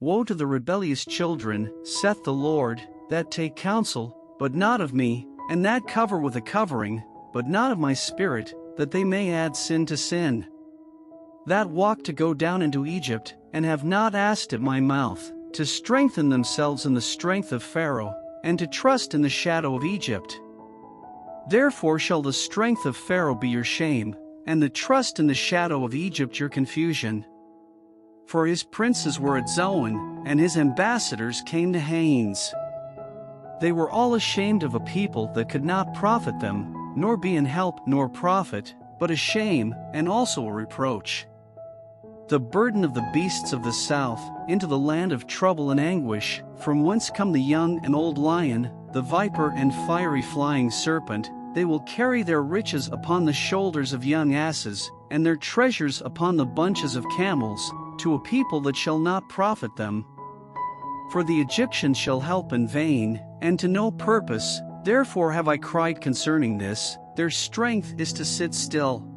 Woe to the rebellious children, saith the Lord, that take counsel, but not of me, and that cover with a covering, but not of my spirit, that they may add sin to sin. That walk to go down into Egypt, and have not asked at my mouth, to strengthen themselves in the strength of Pharaoh, and to trust in the shadow of Egypt. Therefore shall the strength of Pharaoh be your shame, and the trust in the shadow of Egypt your confusion. For his princes were at Zoan, and his ambassadors came to Hanes. They were all ashamed of a people that could not profit them, nor be an help nor profit, but a shame, and also a reproach. The burden of the beasts of the south, into the land of trouble and anguish, from whence come the young and old lion, the viper and fiery flying serpent. They will carry their riches upon the shoulders of young asses, and their treasures upon the bunches of camels, to a people that shall not profit them. For the Egyptians shall help in vain, and to no purpose. Therefore have I cried concerning this, their strength is to sit still.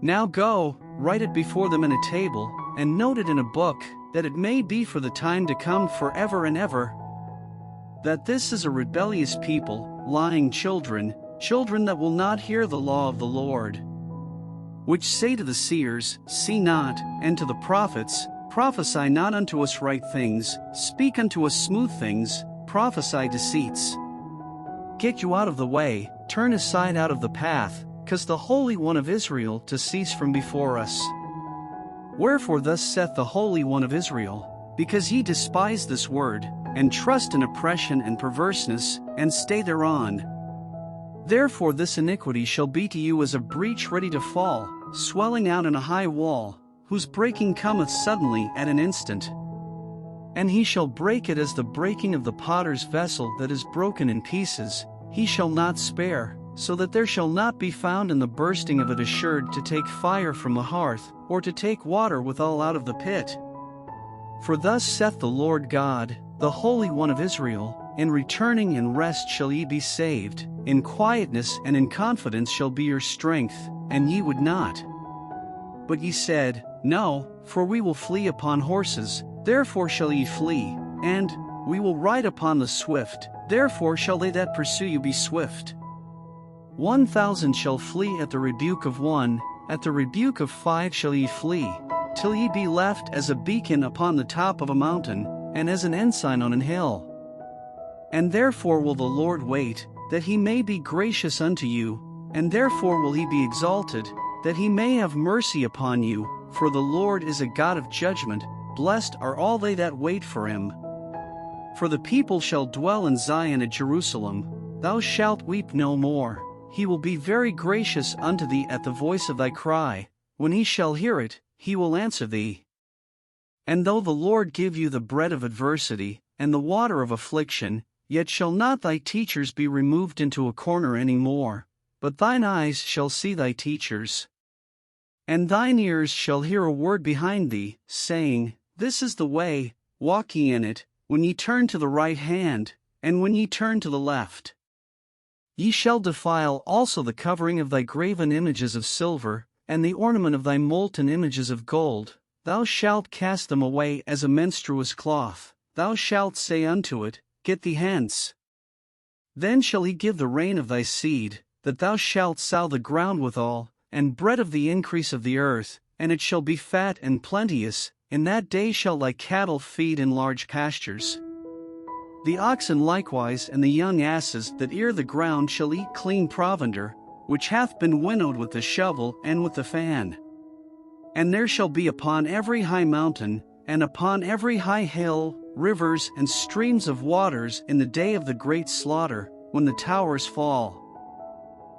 Now go, write it before them in a table, and note it in a book, that it may be for the time to come forever and ever. That this is a rebellious people, lying children, children that will not hear the law of the Lord. Which say to the seers, See not, and to the prophets, Prophesy not unto us right things, speak unto us smooth things, prophesy deceits. Get you out of the way, turn aside out of the path, cause the Holy One of Israel to cease from before us. Wherefore thus saith the Holy One of Israel, because ye despise this word, and trust in oppression and perverseness, and stay thereon. Therefore this iniquity shall be to you as a breach ready to fall, swelling out in a high wall, whose breaking cometh suddenly at an instant. And he shall break it as the breaking of the potter's vessel that is broken in pieces, he shall not spare, so that there shall not be found in the bursting of it assured to take fire from the hearth, or to take water withal out of the pit. For thus saith the Lord God, the Holy One of Israel, in returning and rest shall ye be saved, in quietness and in confidence shall be your strength, and ye would not. But ye said, No, for we will flee upon horses, therefore shall ye flee, and we will ride upon the swift, therefore shall they that pursue you be swift. 1,000 shall flee at the rebuke of one, at the rebuke of 5 shall ye flee, till ye be left as a beacon upon the top of a mountain, and as an ensign on an hill. And therefore will the Lord wait, that he may be gracious unto you, and therefore will he be exalted, that he may have mercy upon you, for the Lord is a God of judgment, blessed are all they that wait for him. For the people shall dwell in Zion at Jerusalem, thou shalt weep no more, he will be very gracious unto thee at the voice of thy cry, when he shall hear it, he will answer thee. And though the Lord give you the bread of adversity, and the water of affliction, yet shall not thy teachers be removed into a corner any more, but thine eyes shall see thy teachers. And thine ears shall hear a word behind thee, saying, This is the way, walk ye in it, when ye turn to the right hand, and when ye turn to the left. Ye shall defile also the covering of thy graven images of silver, and the ornament of thy molten images of gold, thou shalt cast them away as a menstruous cloth, thou shalt say unto it, Get thee hence. Then shall he give the rain of thy seed, that thou shalt sow the ground withal, and bread of the increase of the earth, and it shall be fat and plenteous. In that day shall thy cattle feed in large pastures. The oxen likewise and the young asses that ear the ground shall eat clean provender, which hath been winnowed with the shovel and with the fan. And there shall be upon every high mountain, and upon every high hill, rivers and streams of waters in the day of the great slaughter, when the towers fall.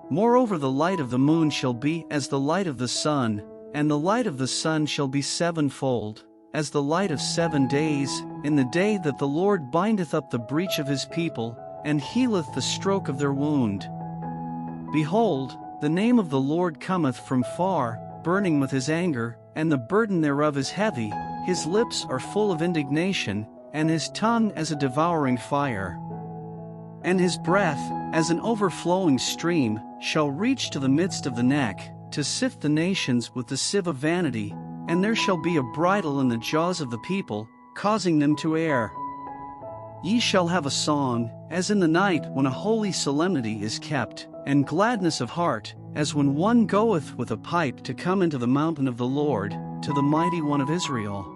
Moreover the light of the moon shall be as the light of the sun, and the light of the sun shall be sevenfold, as the light of 7 days, in the day that the Lord bindeth up the breach of his people, and healeth the stroke of their wound. Behold, the name of the Lord cometh from far, burning with his anger, and the burden thereof is heavy, his lips are full of indignation, and his tongue as a devouring fire. And his breath, as an overflowing stream, shall reach to the midst of the neck, to sift the nations with the sieve of vanity, and there shall be a bridle in the jaws of the people, causing them to err. Ye shall have a song, as in the night when a holy solemnity is kept, and gladness of heart, as when one goeth with a pipe to come into the mountain of the Lord, to the mighty one of Israel.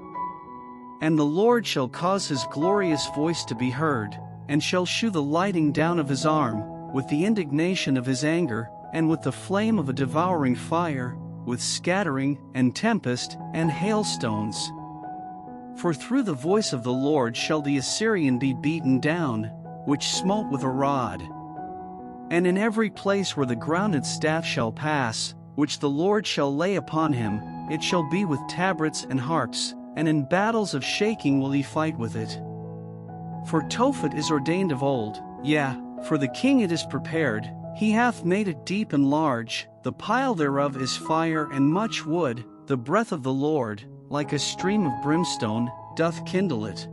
And the Lord shall cause his glorious voice to be heard, and shall shew the lighting down of his arm, with the indignation of his anger, and with the flame of a devouring fire, with scattering, and tempest, and hailstones. For through the voice of the Lord shall the Assyrian be beaten down, which smote with a rod. And in every place where the grounded staff shall pass, which the Lord shall lay upon him, it shall be with tabrets and harps, and in battles of shaking will he fight with it. For Tophet is ordained of old, yea, for the king it is prepared, he hath made it deep and large, the pile thereof is fire and much wood, the breath of the Lord, like a stream of brimstone, doth kindle it.